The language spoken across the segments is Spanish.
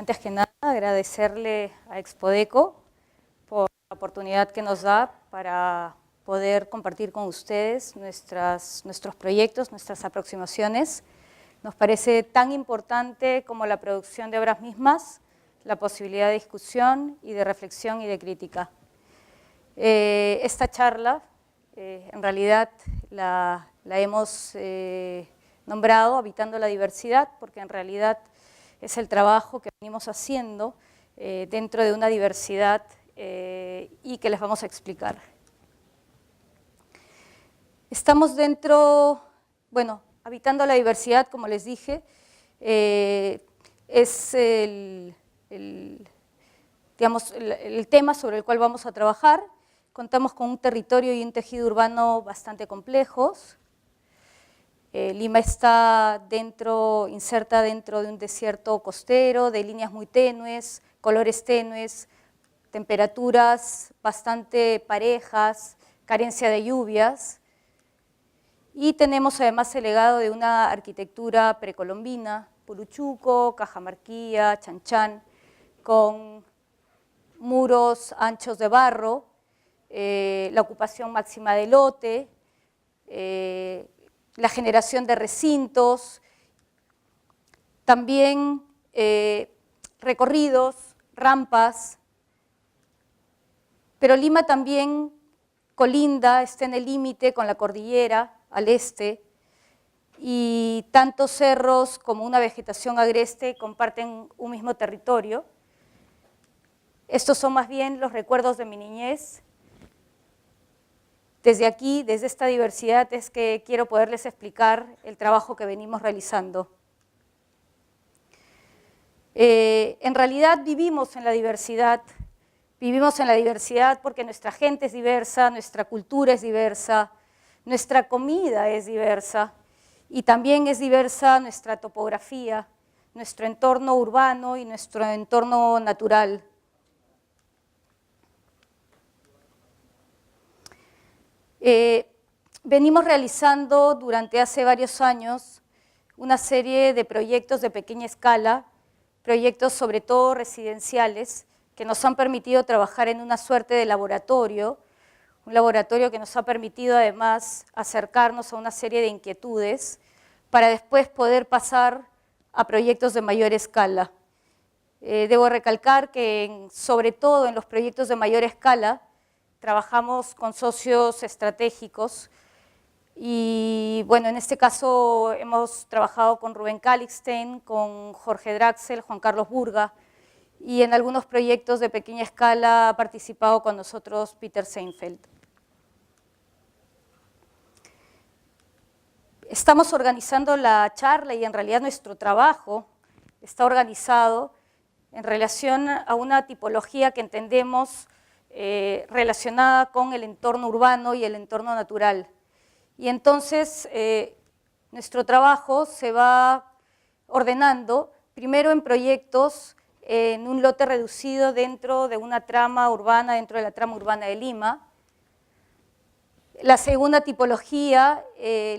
Antes que nada, agradecerle a Expodeco por la oportunidad que nos da para poder compartir con ustedes nuestros proyectos, nuestras aproximaciones. Nos parece tan importante como la producción de obras mismas, la posibilidad de discusión y de reflexión y de crítica. Esta charla, en realidad, la hemos nombrado Habitando la Diversidad, porque en realidad es el trabajo que venimos haciendo dentro de una diversidad y que les vamos a explicar. Estamos dentro, bueno, Habitando la Diversidad, como les dije, es el tema sobre el cual vamos a trabajar. Contamos con un territorio y un tejido urbano bastante complejos. Lima está inserta dentro de un desierto costero, de líneas muy tenues, colores tenues, temperaturas bastante parejas, carencia de lluvias. Y tenemos además el legado de una arquitectura precolombina, Puruchuco, Cajamarquilla, Chanchán, con muros anchos de barro, la ocupación máxima de lote, la generación de recintos, también recorridos, rampas, pero Lima también colinda, está en el límite con la cordillera al este, y tanto cerros como una vegetación agreste comparten un mismo territorio. Estos son más bien los recuerdos de mi niñez. Desde aquí, desde esta diversidad, es que quiero poderles explicar el trabajo que venimos realizando. En realidad vivimos en la diversidad porque nuestra gente es diversa, nuestra cultura es diversa, nuestra comida es diversa y también es diversa nuestra topografía, nuestro entorno urbano y nuestro entorno natural. Venimos realizando durante hace varios años una serie de proyectos de pequeña escala, proyectos sobre todo residenciales, que nos han permitido trabajar en una suerte de laboratorio, un laboratorio que nos ha permitido además acercarnos a una serie de inquietudes para después poder pasar a proyectos de mayor escala. Debo recalcar que sobre todo en los proyectos de mayor escala trabajamos con socios estratégicos y bueno, en este caso hemos trabajado con Rubén Calixten, con Jorge Draxel, Juan Carlos Burga, y en algunos proyectos de pequeña escala ha participado con nosotros Peter Seinfeld. Estamos organizando la charla y en realidad nuestro trabajo está organizado en relación a una tipología que entendemos relacionada con el entorno urbano y el entorno natural. Y entonces nuestro trabajo se va ordenando primero en proyectos en un lote reducido dentro de una trama urbana, dentro de la trama urbana de Lima. La segunda tipología,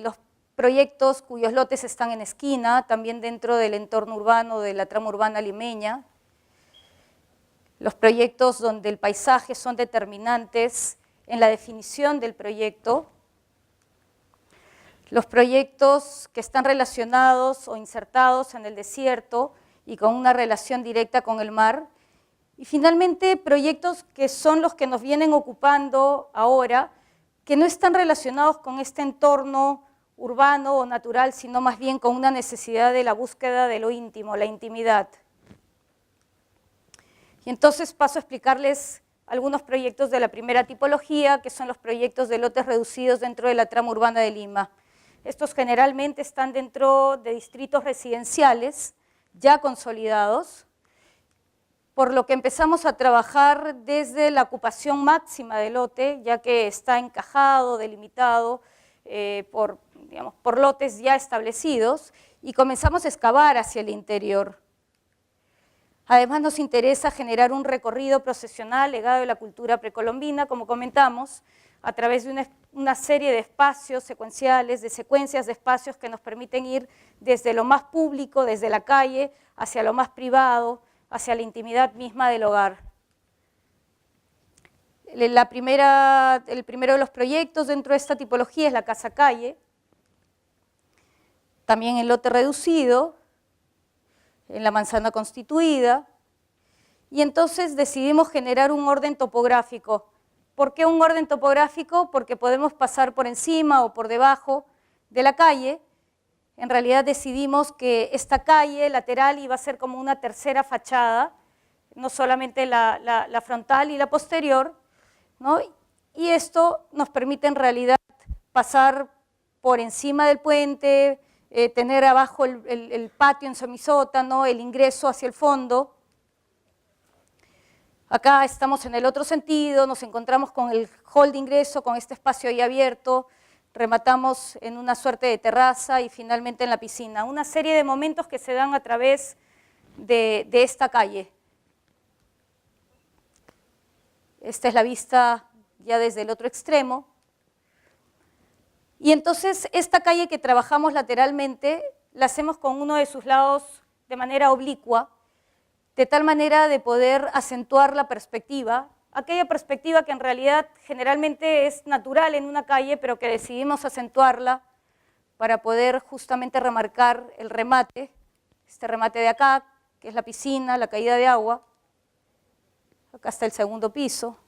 los proyectos cuyos lotes están en esquina, también dentro del entorno urbano de la trama urbana limeña. Los proyectos donde el paisaje son determinantes en la definición del proyecto. Los proyectos que están relacionados o insertados en el desierto y con una relación directa con el mar. Y finalmente, proyectos que son los que nos vienen ocupando ahora, que no están relacionados con este entorno urbano o natural, sino más bien con una necesidad de la búsqueda de lo íntimo, la intimidad. Y entonces paso a explicarles algunos proyectos de la primera tipología, que son los proyectos de lotes reducidos dentro de la trama urbana de Lima. Estos generalmente están dentro de distritos residenciales ya consolidados, por lo que empezamos a trabajar desde la ocupación máxima del lote, ya que está encajado, delimitado por lotes ya establecidos, y comenzamos a excavar hacia el interior. Además nos interesa generar un recorrido procesional legado de la cultura precolombina, como comentamos, a través de una serie de espacios secuenciales, de secuencias de espacios que nos permiten ir desde lo más público, desde la calle, hacia lo más privado, hacia la intimidad misma del hogar. El primero de los proyectos dentro de esta tipología es la casa-calle, también en lote reducido, en la manzana constituida, y entonces decidimos generar un orden topográfico. ¿Por qué un orden topográfico? Porque podemos pasar por encima o por debajo de la calle. En realidad decidimos que esta calle lateral iba a ser como una tercera fachada, no solamente la frontal y la posterior, ¿no? Y esto nos permite en realidad pasar por encima del puente, tener abajo el patio en semisótano, el ingreso hacia el fondo. Acá estamos en el otro sentido, nos encontramos con el hall de ingreso, con este espacio ahí abierto, rematamos en una suerte de terraza y finalmente en la piscina. Una serie de momentos que se dan a través de esta calle. Esta es la vista ya desde el otro extremo. Y entonces esta calle que trabajamos lateralmente la hacemos con uno de sus lados de manera oblicua, de tal manera de poder acentuar la perspectiva, aquella perspectiva que en realidad generalmente es natural en una calle, pero que decidimos acentuarla para poder justamente remarcar el remate, este remate de acá, que es la piscina, la caída de agua. Acá está el segundo piso,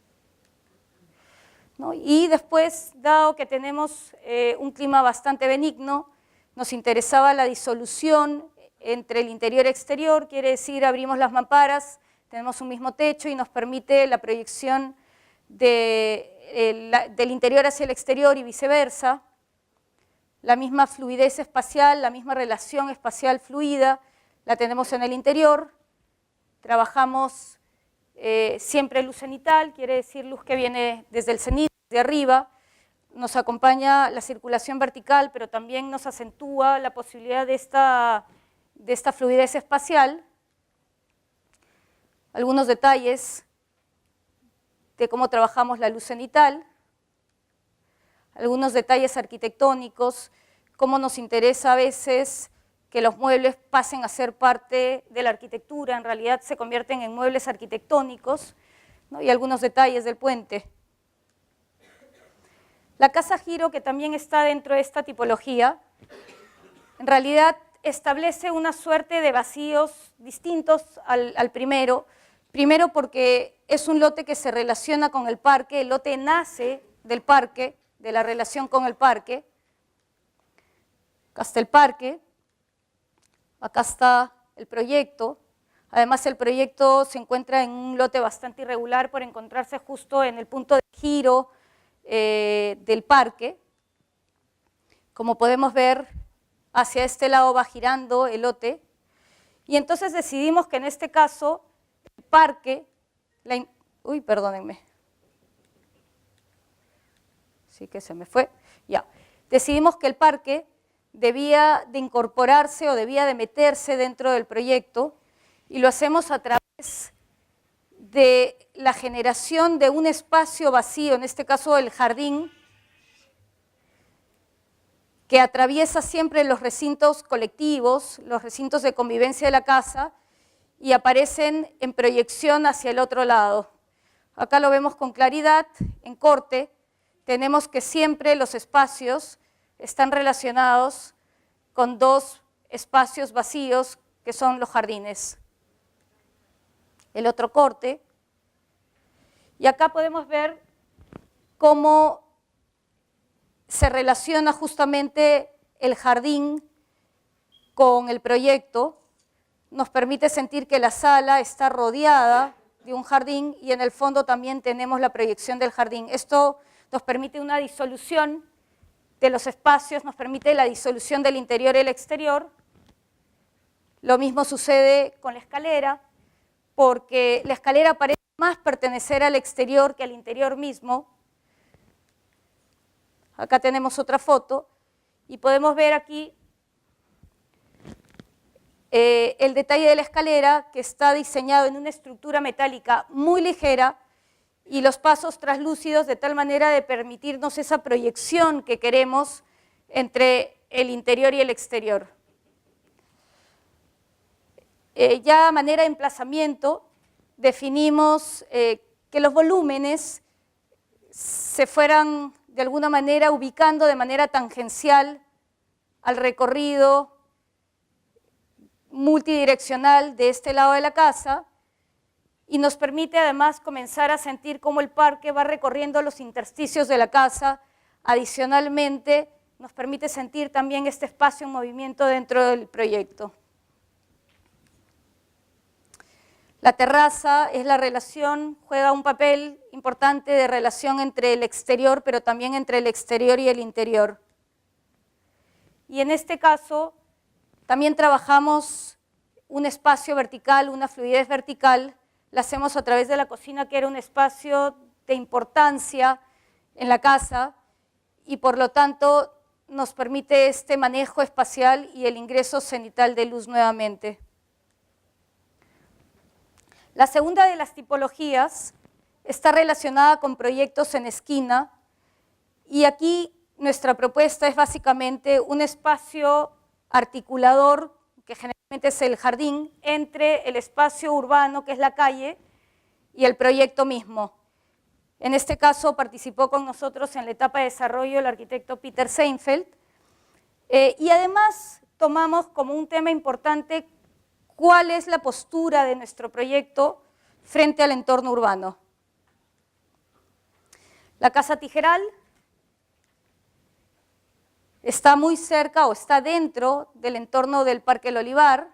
¿no? Y después, dado que tenemos un clima bastante benigno, nos interesaba la disolución entre el interior y exterior, quiere decir abrimos las mamparas, tenemos un mismo techo y nos permite la proyección del interior hacia el exterior y viceversa, la misma fluidez espacial, la misma relación espacial fluida, la tenemos en el interior, trabajamos siempre luz cenital, quiere decir luz que viene desde el cenit, de arriba, nos acompaña la circulación vertical, pero también nos acentúa la posibilidad de esta fluidez espacial. Algunos detalles de cómo trabajamos la luz cenital, algunos detalles arquitectónicos, cómo nos interesa a veces que los muebles pasen a ser parte de la arquitectura, en realidad se convierten en muebles arquitectónicos, ¿no? Y algunos detalles del puente. La casa giro, que también está dentro de esta tipología, en realidad establece una suerte de vacíos distintos al primero. Primero porque es un lote que se relaciona con el parque, el lote nace del parque, de la relación con el parque. Acá está el parque, acá está el proyecto. Además el proyecto se encuentra en un lote bastante irregular por encontrarse justo en el punto de giro del parque. Como podemos ver, hacia este lado va girando el lote, y entonces decidimos que en este caso el parque, perdónenme, sí que se me fue, ya, decidimos que el parque debía de incorporarse o debía de meterse dentro del proyecto, y lo hacemos a través de la generación de un espacio vacío, en este caso el jardín, que atraviesa siempre los recintos colectivos, los recintos de convivencia de la casa, y aparecen en proyección hacia el otro lado. Acá lo vemos con claridad, en corte, tenemos que siempre los espacios están relacionados con dos espacios vacíos que son los jardines. El otro corte, y acá podemos ver cómo se relaciona justamente el jardín con el proyecto, nos permite sentir que la sala está rodeada de un jardín y en el fondo también tenemos la proyección del jardín. Esto nos permite una disolución de los espacios, nos permite la disolución del interior y el exterior. Lo mismo sucede con la escalera, porque la escalera parece más pertenecer al exterior que al interior mismo. Acá tenemos otra foto y podemos ver aquí el detalle de la escalera, que está diseñado en una estructura metálica muy ligera y los pasos translúcidos de tal manera de permitirnos esa proyección que queremos entre el interior y el exterior. ya a manera de emplazamiento, definimos que los volúmenes se fueran de alguna manera ubicando de manera tangencial al recorrido multidireccional de este lado de la casa y nos permite además comenzar a sentir cómo el parque va recorriendo los intersticios de la casa. Adicionalmente, nos permite sentir también este espacio en movimiento dentro del proyecto. La terraza es la relación, juega un papel importante de relación entre el exterior, pero también entre el exterior y el interior. Y en este caso, también trabajamos un espacio vertical, una fluidez vertical, la hacemos a través de la cocina, que era un espacio de importancia en la casa, y por lo tanto nos permite este manejo espacial y el ingreso cenital de luz nuevamente. La segunda de las tipologías está relacionada con proyectos en esquina, y aquí nuestra propuesta es básicamente un espacio articulador, que generalmente es el jardín, entre el espacio urbano, que es la calle, y el proyecto mismo. En este caso participó con nosotros en la etapa de desarrollo el arquitecto Peter Seinfeld, y además tomamos como un tema importante cuál es la postura de nuestro proyecto frente al entorno urbano. La Casa Tijeral está muy cerca o está dentro del entorno del Parque El Olivar,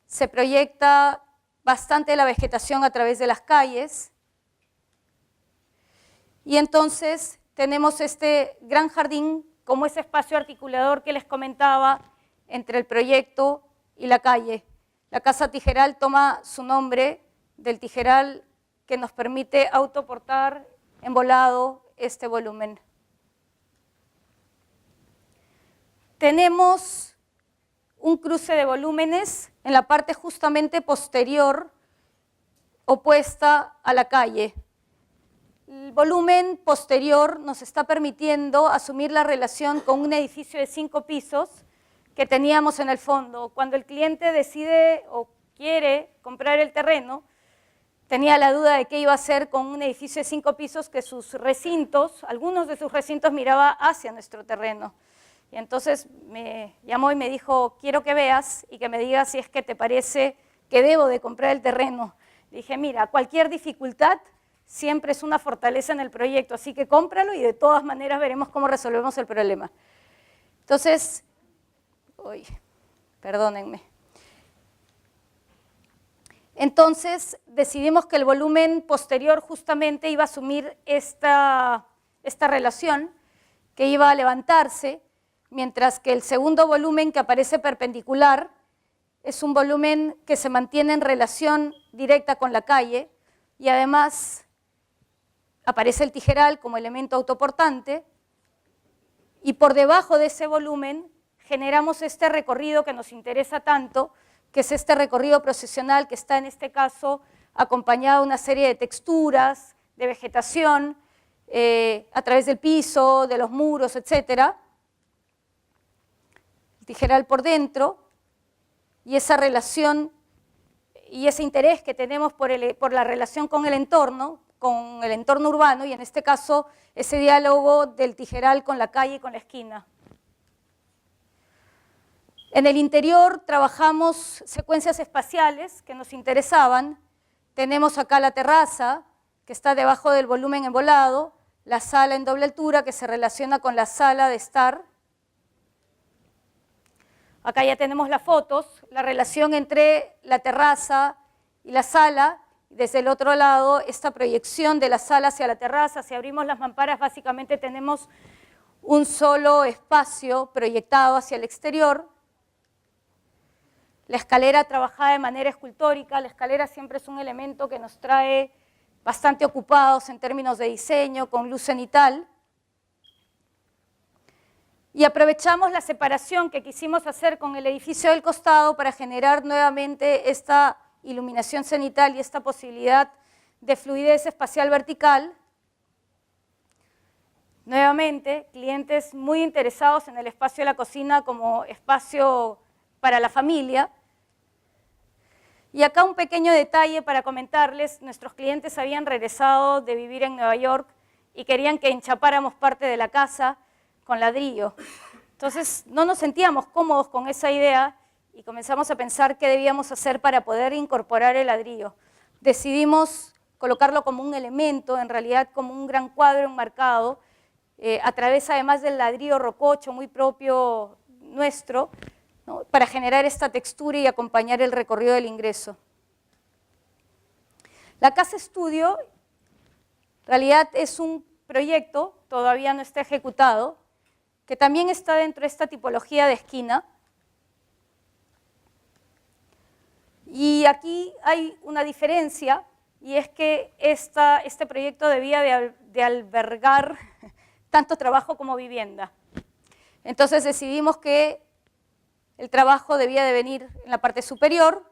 se proyecta bastante la vegetación a través de las calles, y entonces tenemos este gran jardín como ese espacio articulador que les comentaba entre el proyecto y la calle. La Casa Tijeral toma su nombre del tijeral que nos permite autoportar en volado este volumen. Tenemos un cruce de volúmenes en la parte justamente posterior, opuesta a la calle. El volumen posterior nos está permitiendo asumir la relación con un edificio de 5 pisos que teníamos en el fondo. Cuando el cliente decide o quiere comprar el terreno, tenía la duda de qué iba a hacer con un edificio de 5 pisos que sus recintos, algunos de sus recintos miraba hacia nuestro terreno. Y entonces me llamó y me dijo, quiero que veas y que me digas si es que te parece que debo de comprar el terreno. Le dije, mira, cualquier dificultad siempre es una fortaleza en el proyecto, así que cómpralo y de todas maneras veremos cómo resolvemos el problema. Entonces, perdónenme. Entonces decidimos que el volumen posterior justamente iba a asumir esta relación, que iba a levantarse, mientras que el segundo volumen, que aparece perpendicular, es un volumen que se mantiene en relación directa con la calle, y además aparece el tijeral como elemento autoportante, y por debajo de ese volumen generamos este recorrido que nos interesa tanto, que es este recorrido procesional que está en este caso acompañado de una serie de texturas, de vegetación, a través del piso, de los muros, etc. El tijeral por dentro, y esa relación y ese interés que tenemos por la relación con el entorno urbano, y en este caso ese diálogo del tijeral con la calle y con la esquina. En el interior trabajamos secuencias espaciales que nos interesaban. Tenemos acá la terraza, que está debajo del volumen en volado, la sala en doble altura, que se relaciona con la sala de estar. Acá ya tenemos las fotos, la relación entre la terraza y la sala. Desde el otro lado, esta proyección de la sala hacia la terraza. Si abrimos las mamparas, básicamente tenemos un solo espacio proyectado hacia el exterior. La escalera trabajada de manera escultórica. La escalera siempre es un elemento que nos trae bastante ocupados en términos de diseño, con luz cenital. Y aprovechamos la separación que quisimos hacer con el edificio del costado para generar nuevamente esta iluminación cenital y esta posibilidad de fluidez espacial vertical. Nuevamente, clientes muy interesados en el espacio de la cocina como espacio para la familia. Y acá un pequeño detalle para comentarles, nuestros clientes habían regresado de vivir en Nueva York y querían que enchapáramos parte de la casa con ladrillo. Entonces no nos sentíamos cómodos con esa idea y comenzamos a pensar qué debíamos hacer para poder incorporar el ladrillo. Decidimos colocarlo como un elemento, en realidad como un gran cuadro enmarcado, a través además del ladrillo rococho muy propio nuestro, ¿no?, para generar esta textura y acompañar el recorrido del ingreso. La casa estudio, en realidad es un proyecto, todavía no está ejecutado, que también está dentro de esta tipología de esquina. Y aquí hay una diferencia, y es que este proyecto debía de albergar tanto trabajo como vivienda. Entonces decidimos que el trabajo debía de venir en la parte superior.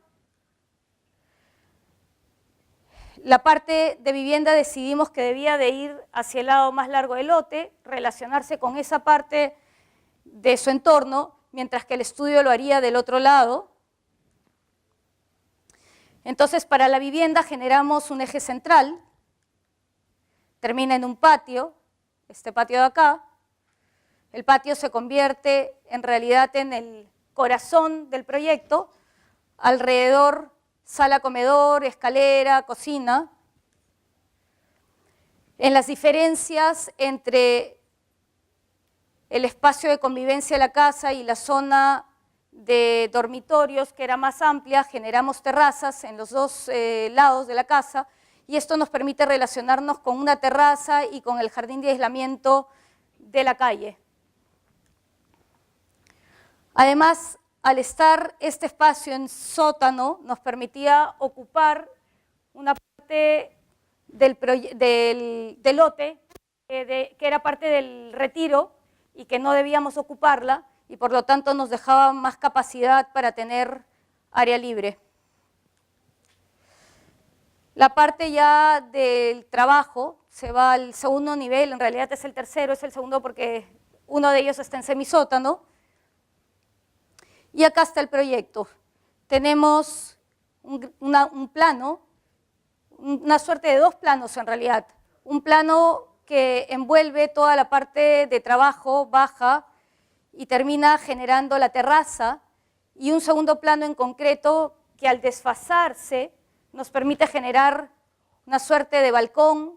La parte de vivienda decidimos que debía de ir hacia el lado más largo del lote, relacionarse con esa parte de su entorno, mientras que el estudio lo haría del otro lado. Entonces, para la vivienda generamos un eje central, termina en un patio, este patio de acá. El patio se convierte en realidad en el corazón del proyecto, alrededor sala, comedor, escalera, cocina. En las diferencias entre el espacio de convivencia de la casa y la zona de dormitorios, que era más amplia, generamos terrazas en los dos lados de la casa, y esto nos permite relacionarnos con una terraza y con el jardín de aislamiento de la calle. Además, al estar este espacio en sótano, nos permitía ocupar una parte del lote que era parte del retiro y que no debíamos ocuparla, y por lo tanto nos dejaba más capacidad para tener área libre. La parte ya del trabajo se va al segundo nivel, en realidad es el tercero, es el segundo porque uno de ellos está en semisótano. Y acá está el proyecto. Tenemos un plano, una suerte de dos planos en realidad. Un plano que envuelve toda la parte de trabajo baja y termina generando la terraza, y un segundo plano en concreto que al desfasarse nos permite generar una suerte de balcón,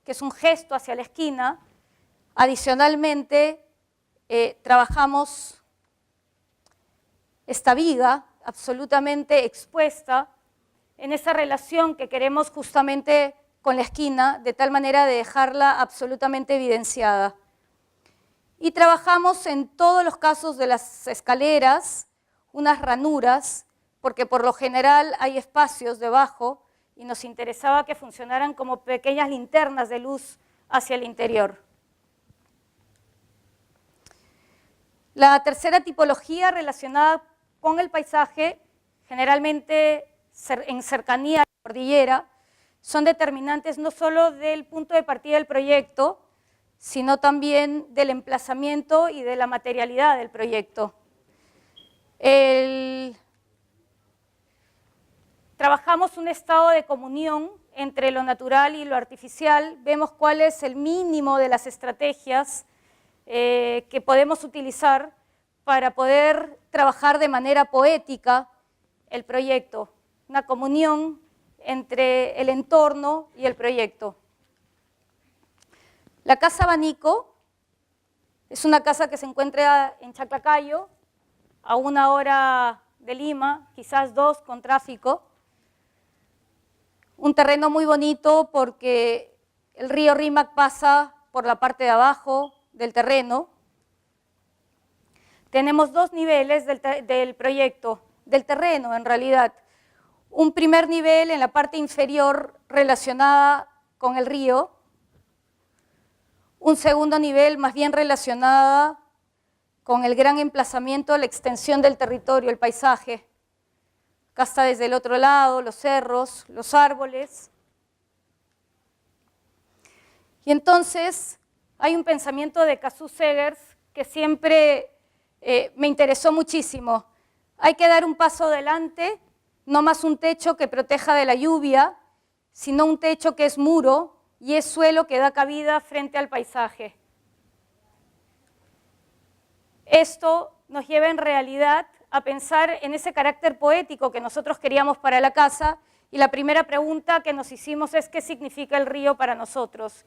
que es un gesto hacia la esquina. Adicionalmente, trabajamos esta viga absolutamente expuesta en esa relación que queremos justamente con la esquina, de tal manera de dejarla absolutamente evidenciada. Y trabajamos en todos los casos de las escaleras unas ranuras, porque por lo general hay espacios debajo y nos interesaba que funcionaran como pequeñas linternas de luz hacia el interior. La tercera tipología relacionada con el paisaje, generalmente en cercanía a la cordillera, son determinantes no solo del punto de partida del proyecto, sino también del emplazamiento y de la materialidad del proyecto. Trabajamos un estado de comunión entre lo natural y lo artificial, vemos cuál es el mínimo de las estrategias que podemos utilizar para poder trabajar de manera poética el proyecto, una comunión entre el entorno y el proyecto. La Casa Abanico es una casa que se encuentra en Chaclacayo, a 1 hora de Lima, quizás 2 con tráfico. Un terreno muy bonito porque el río Rímac pasa por la parte de abajo del terreno. Tenemos 2 niveles del proyecto, del terreno en realidad. Un primer nivel en la parte inferior relacionada con el río, un segundo nivel más bien relacionada con el gran emplazamiento, la extensión del territorio, el paisaje. Acá está desde el otro lado, los cerros, los árboles. Y entonces hay un pensamiento de Casu Segers que siempre me interesó muchísimo. Hay que dar un paso adelante no más un techo que proteja de la lluvia, sino un techo que es muro y es suelo que da cabida frente al paisaje. Esto nos lleva en realidad a pensar en ese carácter poético que nosotros queríamos para la casa, y la primera pregunta que nos hicimos es ¿qué significa el río para nosotros?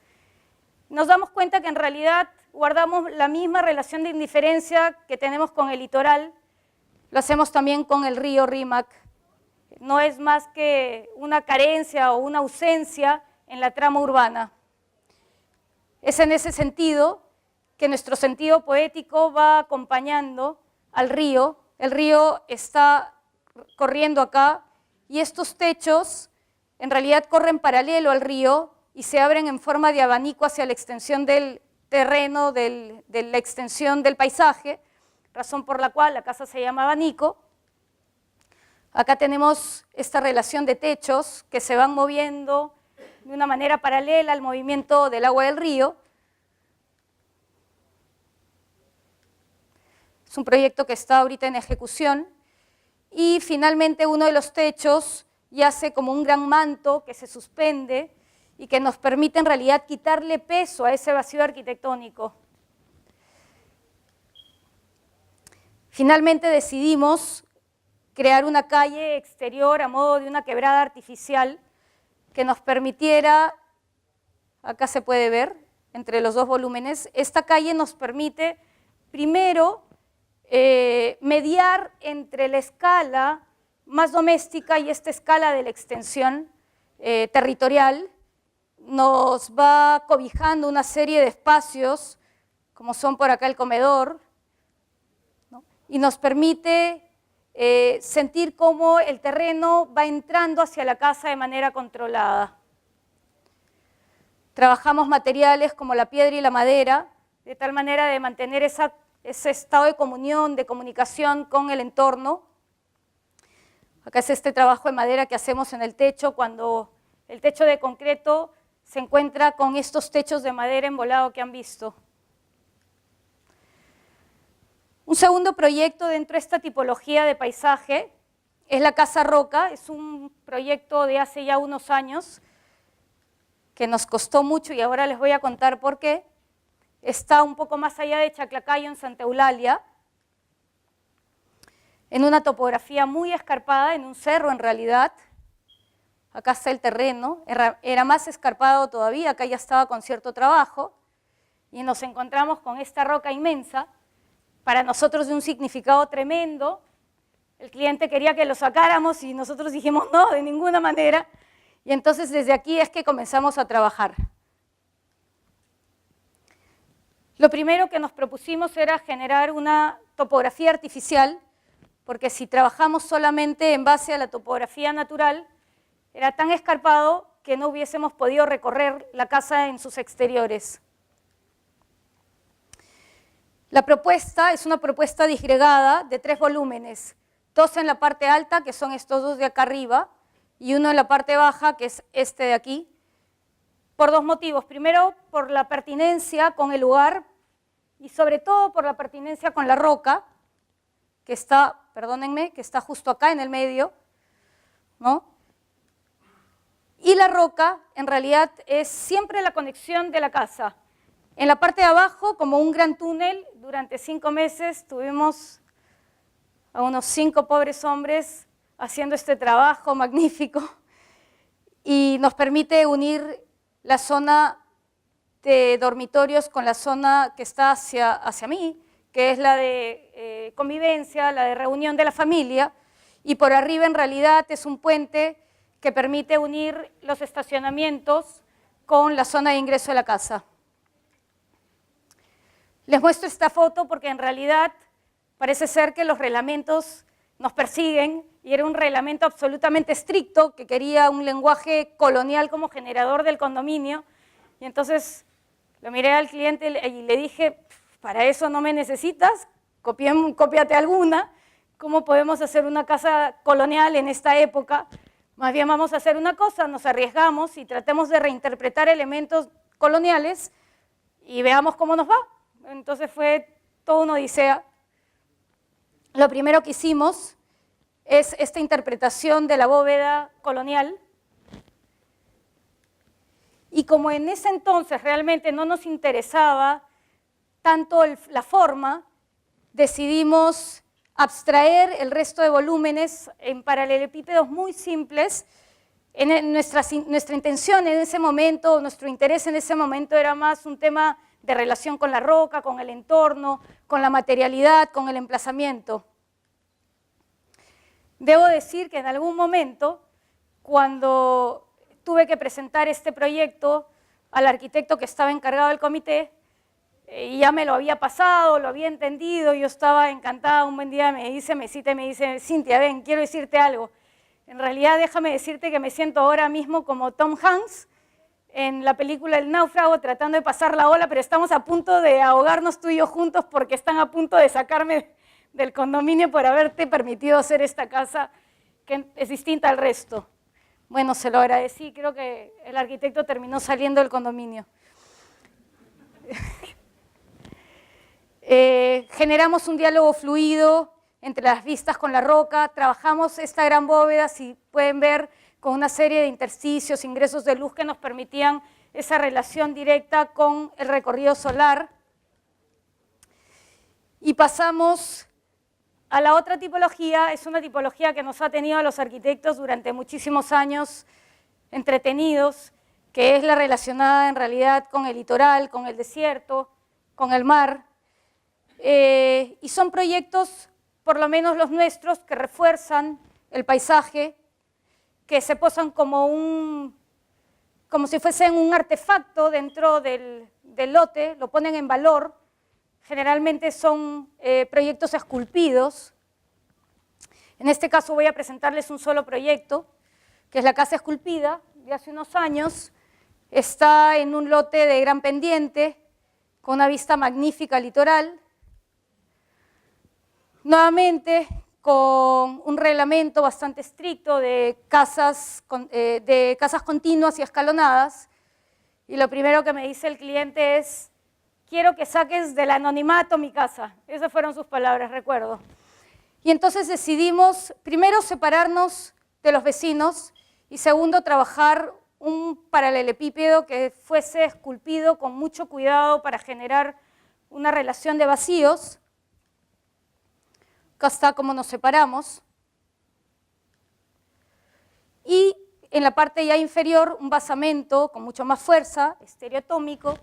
Nos damos cuenta que en realidad guardamos la misma relación de indiferencia que tenemos con el litoral, lo hacemos también con el río Rímac. No es más que una carencia o una ausencia en la trama urbana. Es en ese sentido que nuestro sentido poético va acompañando al río. El río está corriendo acá y estos techos en realidad corren paralelo al río y se abren en forma de abanico hacia la extensión del terreno, de la extensión del paisaje, razón por la cual la casa se llama abanico. Acá tenemos esta relación de techos que se van moviendo de una manera paralela al movimiento del agua del río. Es un proyecto que está ahorita en ejecución y finalmente uno de los techos yace como un gran manto que se suspende y que nos permite en realidad quitarle peso a ese vacío arquitectónico. Finalmente decidimos crear una calle exterior a modo de una quebrada artificial que nos permitiera, acá se puede ver, entre los dos volúmenes, esta calle nos permite primero mediar entre la escala más doméstica y esta escala de la extensión territorial. Nos va cobijando una serie de espacios, como son por acá el comedor, ¿no? Y nos permite sentir cómo el terreno va entrando hacia la casa de manera controlada. Trabajamos materiales como la piedra y la madera, de tal manera de mantener ese estado de comunión, de comunicación con el entorno. Acá es este trabajo de madera que hacemos en el techo, cuando el techo de concreto se encuentra con estos techos de madera embolado que han visto. Un segundo proyecto dentro de esta tipología de paisaje es la Casa Roca. Es un proyecto de hace ya unos años que nos costó mucho y ahora les voy a contar por qué. Está un poco más allá de Chaclacayo, en Santa Eulalia, en una topografía muy escarpada, en un cerro en realidad. Acá está el terreno, era más escarpado todavía, acá ya estaba con cierto trabajo, y nos encontramos con esta roca inmensa, para nosotros de un significado tremendo. El cliente quería que lo sacáramos y nosotros dijimos no, de ninguna manera, y entonces desde aquí es que comenzamos a trabajar. Lo primero que nos propusimos era generar una topografía artificial, porque si trabajamos solamente en base a la topografía natural, era tan escarpado que no hubiésemos podido recorrer la casa en sus exteriores. La propuesta es una propuesta disgregada de 3 volúmenes, 2 en la parte alta, que son estos 2 de acá arriba, y uno en la parte baja, que es este de aquí, por 2 motivos. Primero, por la pertinencia con el lugar y sobre todo por la pertinencia con la roca, que está, perdónenme, que está justo acá en el medio, ¿no? Y la roca, en realidad, es siempre la conexión de la casa. En la parte de abajo, como un gran túnel, durante 5 meses tuvimos a unos 5 pobres hombres haciendo este trabajo magnífico y nos permite unir la zona de dormitorios con la zona que está hacia mí, que es la de convivencia, la de reunión de la familia, y por arriba en realidad es un puente que permite unir los estacionamientos con la zona de ingreso de la casa. Les muestro esta foto porque en realidad parece ser que los reglamentos nos persiguen y era un reglamento absolutamente estricto que quería un lenguaje colonial como generador del condominio, y entonces lo miré al cliente y le dije, para eso no me necesitas, cópiate alguna, ¿cómo podemos hacer una casa colonial en esta época? Más bien vamos a hacer una cosa, nos arriesgamos y tratemos de reinterpretar elementos coloniales y veamos cómo nos va. Entonces fue toda una odisea. Lo primero que hicimos es esta interpretación de la bóveda colonial. Y como en ese entonces realmente no nos interesaba tanto la forma, decidimos abstraer el resto de volúmenes en paralelepípedos muy simples. Nuestra intención en ese momento, nuestro interés en ese momento era más un tema de relación con la roca, con el entorno, con la materialidad, con el emplazamiento. Debo decir que en algún momento, cuando tuve que presentar este proyecto al arquitecto que estaba encargado del comité, y ya me lo había pasado, lo había entendido, yo estaba encantada. Un buen día me cita y me dice, Cintia, ven, quiero decirte algo. En realidad, déjame decirte que me siento ahora mismo como Tom Hanks en la película El náufrago, tratando de pasar la ola, pero estamos a punto de ahogarnos tú y yo juntos porque están a punto de sacarme del condominio por haberte permitido hacer esta casa que es distinta al resto. Bueno, se lo agradecí, creo que el arquitecto terminó saliendo del condominio. Generamos un diálogo fluido entre las vistas con la roca, trabajamos esta gran bóveda, si pueden ver, con una serie de intersticios, ingresos de luz que nos permitían esa relación directa con el recorrido solar. Y pasamos a la otra tipología, es una tipología que nos ha tenido a los arquitectos durante muchísimos años entretenidos, que es la relacionada en realidad con el litoral, con el desierto, con el mar. Y son proyectos, por lo menos los nuestros, que refuerzan el paisaje, que se posan como si fuesen un artefacto dentro del lote, lo ponen en valor. Generalmente son proyectos esculpidos. En este caso voy a presentarles un solo proyecto, que es la casa esculpida, de hace unos años. Está en un lote de gran pendiente, con una vista magnífica al litoral. Nuevamente, con un reglamento bastante estricto de casas continuas y escalonadas. Y lo primero que me dice el cliente es, quiero que saques del anonimato mi casa. Esas fueron sus palabras, recuerdo. Y entonces decidimos, primero, separarnos de los vecinos y segundo, trabajar un paralelepípedo que fuese esculpido con mucho cuidado para generar una relación de vacíos. Acá está cómo nos separamos. Y en la parte ya inferior, un basamento con mucho más fuerza, estereoatómico.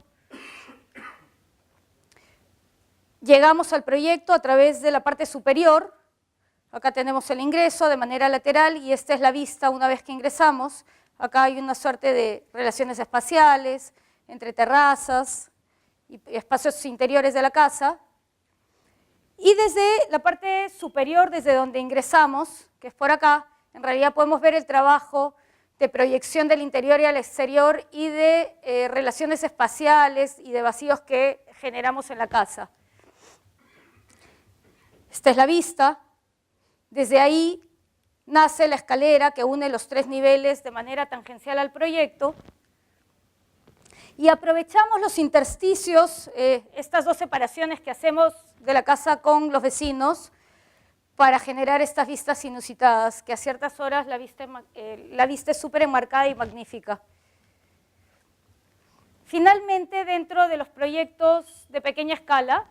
Llegamos al proyecto a través de la parte superior. Acá tenemos el ingreso de manera lateral y esta es la vista una vez que ingresamos. Acá hay una suerte de relaciones espaciales entre terrazas y espacios interiores de la casa. Y desde la parte superior, desde donde ingresamos, que es por acá, en realidad podemos ver el trabajo de proyección del interior y al exterior y de relaciones espaciales y de vacíos que generamos en la casa. Esta es la vista. Desde ahí nace la escalera que une los 3 niveles de manera tangencial al proyecto. Y aprovechamos los intersticios, estas 2 separaciones que hacemos de la casa con los vecinos, para generar estas vistas inusitadas, que a ciertas horas la vista es súper enmarcada y magnífica. Finalmente, dentro de los proyectos de pequeña escala,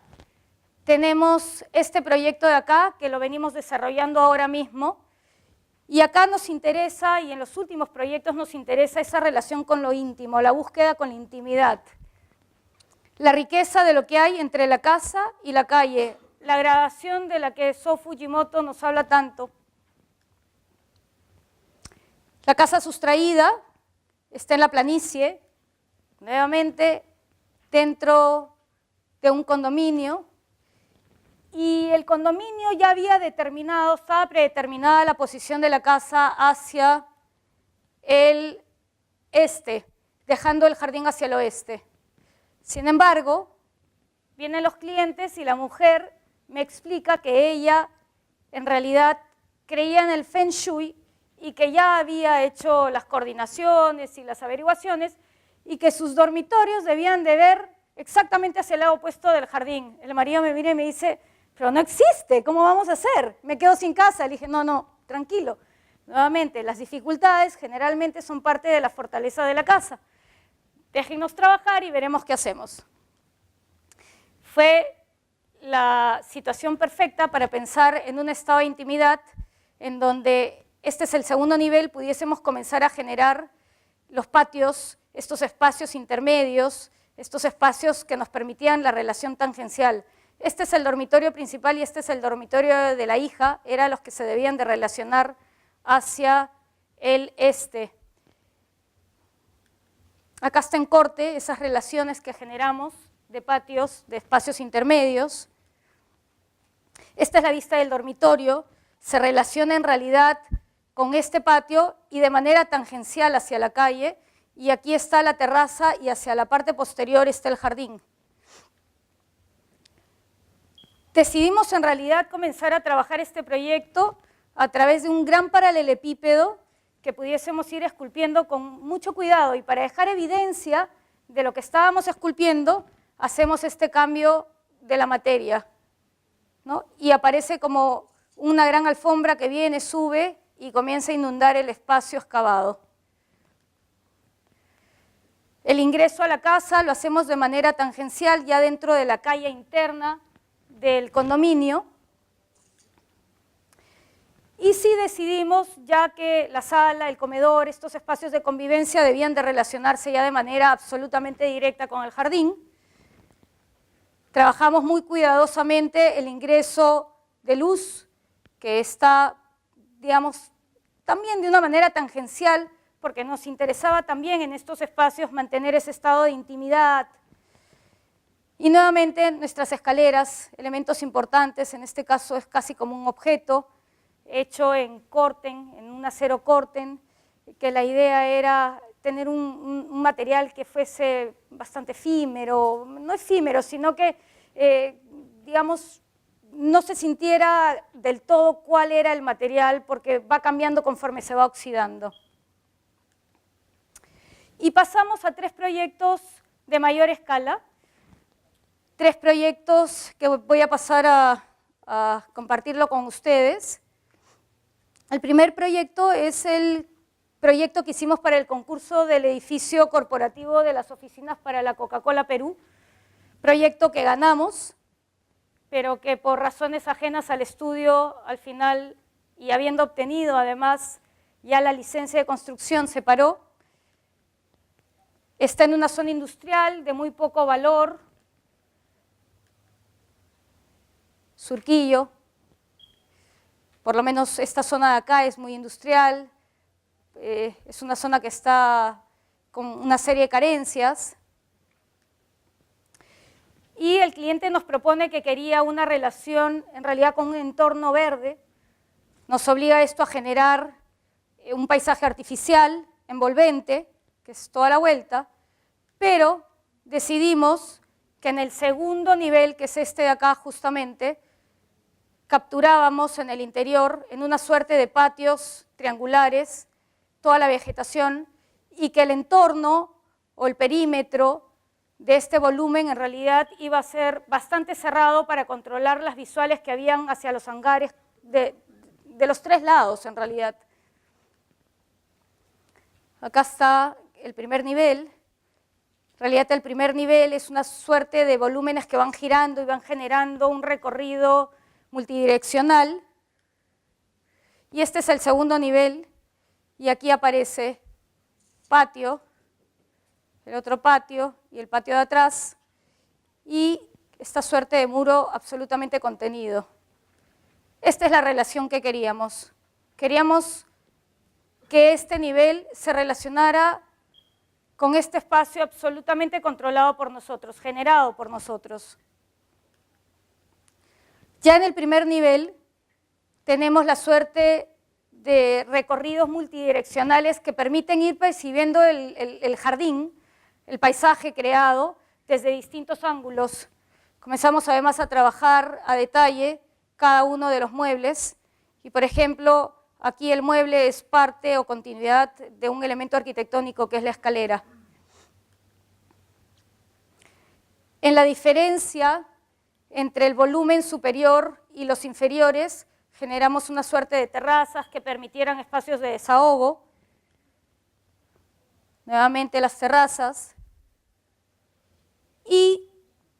tenemos este proyecto de acá, que lo venimos desarrollando ahora mismo, y acá nos interesa, y en los últimos proyectos nos interesa esa relación con lo íntimo, la búsqueda con la intimidad, la riqueza de lo que hay entre la casa y la calle, la gradación de la que So Fujimoto nos habla tanto. La casa sustraída está en la planicie, nuevamente dentro de un condominio, y el condominio ya había determinado, estaba predeterminada la posición de la casa hacia el este, dejando el jardín hacia el oeste. Sin embargo, vienen los clientes y la mujer me explica que ella en realidad creía en el Feng Shui y que ya había hecho las coordinaciones y las averiguaciones y que sus dormitorios debían de ver exactamente hacia el lado opuesto del jardín. El marido me mira y me dice, pero no existe, ¿cómo vamos a hacer? Me quedo sin casa. Le dije, no, tranquilo. Nuevamente, las dificultades generalmente son parte de la fortaleza de la casa. Déjennos trabajar y veremos qué hacemos. Fue la situación perfecta para pensar en un estado de intimidad en donde este es el segundo nivel, pudiésemos comenzar a generar los patios, estos espacios intermedios, estos espacios que nos permitían la relación tangencial. Este es el dormitorio principal y este es el dormitorio de la hija, eran los que se debían de relacionar hacia el este. Acá está en corte esas relaciones que generamos de patios, de espacios intermedios. Esta es la vista del dormitorio, se relaciona en realidad con este patio y de manera tangencial hacia la calle, y aquí está la terraza y hacia la parte posterior está el jardín. Decidimos en realidad comenzar a trabajar este proyecto a través de un gran paralelepípedo que pudiésemos ir esculpiendo con mucho cuidado, y para dejar evidencia de lo que estábamos esculpiendo, hacemos este cambio de la materia, ¿no? Y aparece como una gran alfombra que viene, sube y comienza a inundar el espacio excavado. El ingreso a la casa lo hacemos de manera tangencial, ya dentro de la calle interna del condominio. Y sí decidimos, ya que la sala, el comedor, estos espacios de convivencia debían de relacionarse ya de manera absolutamente directa con el jardín, trabajamos muy cuidadosamente el ingreso de luz, que está, digamos, también de una manera tangencial, porque nos interesaba también en estos espacios mantener ese estado de intimidad. Y nuevamente nuestras escaleras, elementos importantes, en este caso es casi como un objeto, hecho en corten, en un acero corten, que la idea era tener un material que fuese bastante efímero, no efímero, sino que, digamos, no se sintiera del todo cuál era el material, porque va cambiando conforme se va oxidando. Y pasamos a 3 proyectos de mayor escala, 3 proyectos que voy a pasar a compartirlo con ustedes. El primer proyecto es el proyecto que hicimos para el concurso del edificio corporativo de las oficinas para la Coca-Cola Perú, proyecto que ganamos, pero que por razones ajenas al estudio, al final, y habiendo obtenido además ya la licencia de construcción, se paró. Está en una zona industrial de muy poco valor, Surquillo, por lo menos esta zona de acá es muy industrial, es una zona que está con una serie de carencias. Y el cliente nos propone que quería una relación en realidad con un entorno verde. Nos obliga esto a generar un paisaje artificial, envolvente, que es toda la vuelta, pero decidimos que en el segundo nivel, que es este de acá justamente, capturábamos en el interior, en una suerte de patios triangulares, toda la vegetación, y que el entorno o el perímetro de este volumen en realidad iba a ser bastante cerrado para controlar las visuales que habían hacia los hangares de los 3 lados en realidad. Acá está el primer nivel. En realidad el primer nivel es una suerte de volúmenes que van girando y van generando un recorrido multidireccional. Y este es el segundo nivel, y aquí aparece patio, el otro patio y el patio de atrás, y esta suerte de muro absolutamente contenido. Esta es la relación que queríamos. Queríamos que este nivel se relacionara con este espacio absolutamente controlado por nosotros, generado por nosotros. Ya en el primer nivel tenemos la suerte de recorridos multidireccionales que permiten ir percibiendo el jardín, el paisaje creado desde distintos ángulos. Comenzamos además a trabajar a detalle cada uno de los muebles y, por ejemplo, aquí el mueble es parte o continuidad de un elemento arquitectónico que es la escalera. En la diferencia entre el volumen superior y los inferiores, generamos una suerte de terrazas que permitieran espacios de desahogo. Nuevamente las terrazas. Y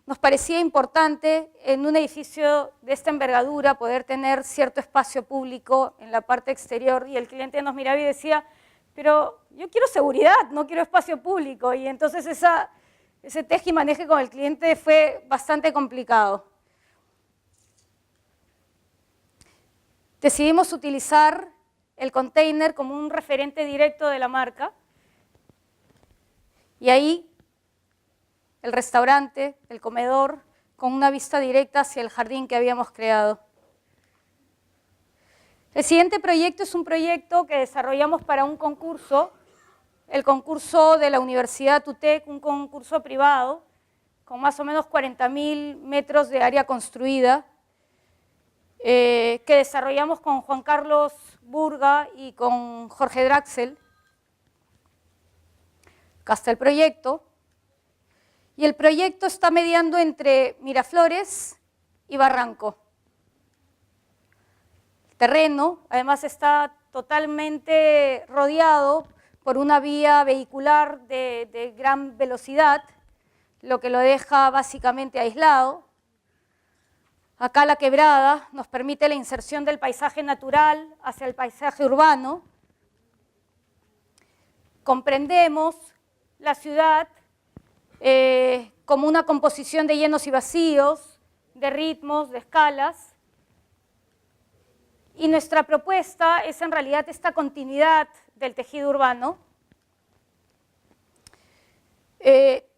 nos parecía importante en un edificio de esta envergadura poder tener cierto espacio público en la parte exterior, y el cliente nos miraba y decía, pero yo quiero seguridad, no quiero espacio público, y entonces ese teje y maneje con el cliente fue bastante complicado. Decidimos utilizar el container como un referente directo de la marca, y ahí el restaurante, el comedor, con una vista directa hacia el jardín que habíamos creado. El siguiente proyecto es un proyecto que desarrollamos para un concurso, el concurso de la Universidad UTEC, un concurso privado, con más o menos 40.000 metros de área construida, que desarrollamos con Juan Carlos Burga y con Jorge Draxel. Acá está el proyecto. Y el proyecto está mediando entre Miraflores y Barranco. El terreno, además, está totalmente rodeado por una vía vehicular de gran velocidad, lo que lo deja básicamente aislado. Acá la quebrada nos permite la inserción del paisaje natural hacia el paisaje urbano. Comprendemos la ciudad como una composición de llenos y vacíos, de ritmos, de escalas. Y nuestra propuesta es en realidad esta continuidad del tejido urbano.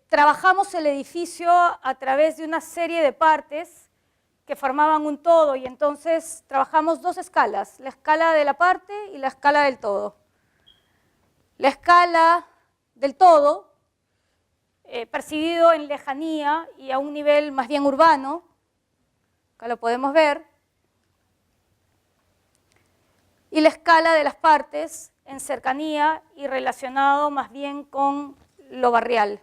Trabajamos el edificio a través de una serie de partes que formaban un todo, y entonces trabajamos dos escalas, la escala de la parte y la escala del todo. La escala del todo, percibido en lejanía y a un nivel más bien urbano, acá lo podemos ver, y la escala de las partes en cercanía y relacionado más bien con lo barrial.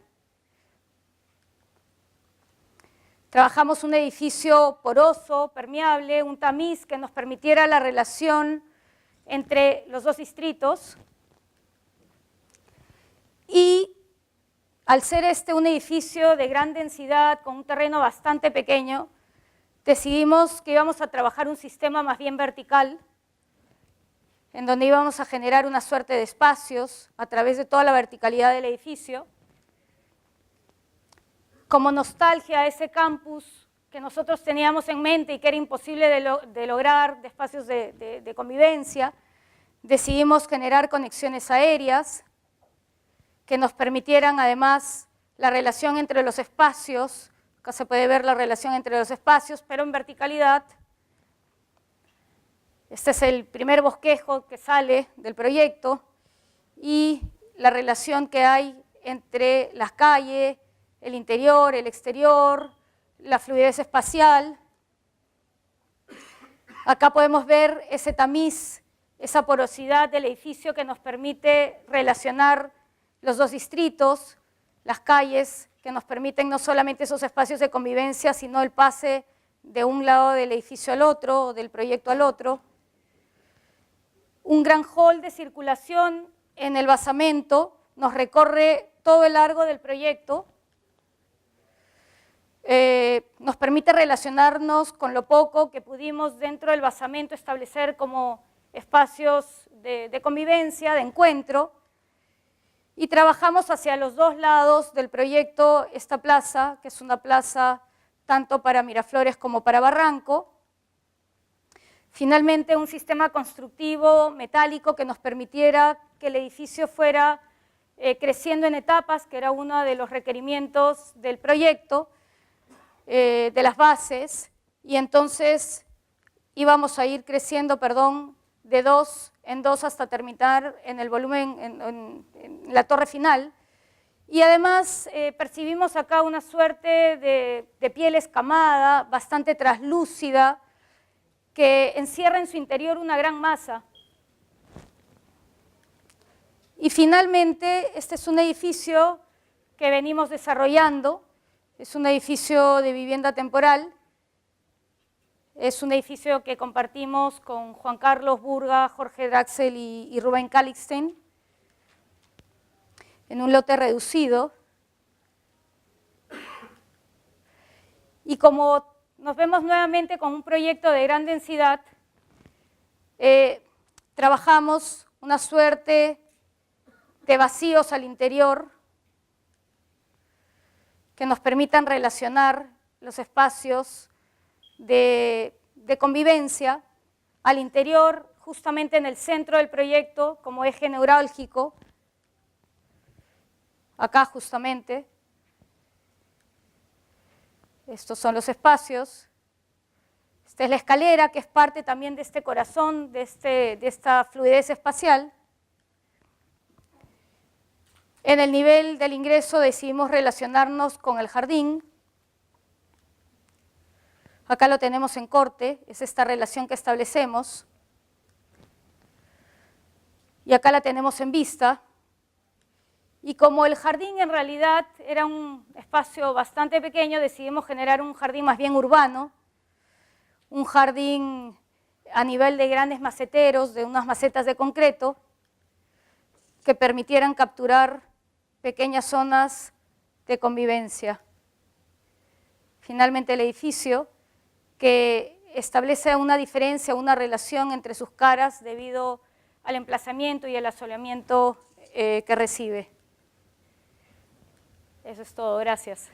Trabajamos un edificio poroso, permeable, un tamiz que nos permitiera la relación entre los dos distritos. Y al ser este un edificio de gran densidad, con un terreno bastante pequeño, decidimos que íbamos a trabajar un sistema más bien vertical, en donde íbamos a generar una suerte de espacios a través de toda la verticalidad del edificio, como nostalgia a ese campus que nosotros teníamos en mente y que era imposible de lograr, de espacios de convivencia. Decidimos generar conexiones aéreas que nos permitieran además la relación entre los espacios. Acá se puede ver la relación entre los espacios, pero en verticalidad. Este es el primer bosquejo que sale del proyecto, y la relación que hay entre las calles, el interior, el exterior, la fluidez espacial. Acá podemos ver ese tamiz, esa porosidad del edificio que nos permite relacionar los dos distritos, las calles, que nos permiten no solamente esos espacios de convivencia, sino el pase de un lado del edificio al otro, del proyecto al otro. Un gran hall de circulación en el basamento nos recorre todo el largo del proyecto. Nos permite relacionarnos con lo poco que pudimos dentro del basamento establecer como espacios de convivencia, de encuentro, y trabajamos hacia los dos lados del proyecto esta plaza, que es una plaza tanto para Miraflores como para Barranco. Finalmente, un sistema constructivo metálico que nos permitiera que el edificio fuera creciendo en etapas, que era uno de los requerimientos del proyecto, de las bases, y entonces íbamos a ir creciendo, de 2 en 2 hasta terminar en el volumen, en la torre final. Y además percibimos acá una suerte de piel escamada, bastante traslúcida, que encierra en su interior una gran masa. Y finalmente, este es un edificio que venimos desarrollando, es un edificio de vivienda temporal, Es un edificio que compartimos con Juan Carlos Burga, Jorge Draxel y Rubén Calixten en un lote reducido. Y como nos vemos nuevamente con un proyecto de gran densidad, trabajamos una suerte de vacíos al interior que nos permitan relacionar los espacios de convivencia al interior, justamente en el centro del proyecto, como eje neurálgico, acá justamente. Estos son los espacios. Esta es la escalera, que es parte también de este corazón, de esta fluidez espacial. En el nivel del ingreso decidimos relacionarnos con el jardín. Acá lo tenemos en corte, es esta relación que establecemos. Y acá la tenemos en vista. Y como el jardín en realidad era un espacio bastante pequeño, decidimos generar un jardín más bien urbano, un jardín a nivel de grandes maceteros, de unas macetas de concreto, que permitieran capturar pequeñas zonas de convivencia. Finalmente el edificio, que establece una diferencia, una relación entre sus caras debido al emplazamiento y el asoleamiento que recibe. Eso es todo, gracias.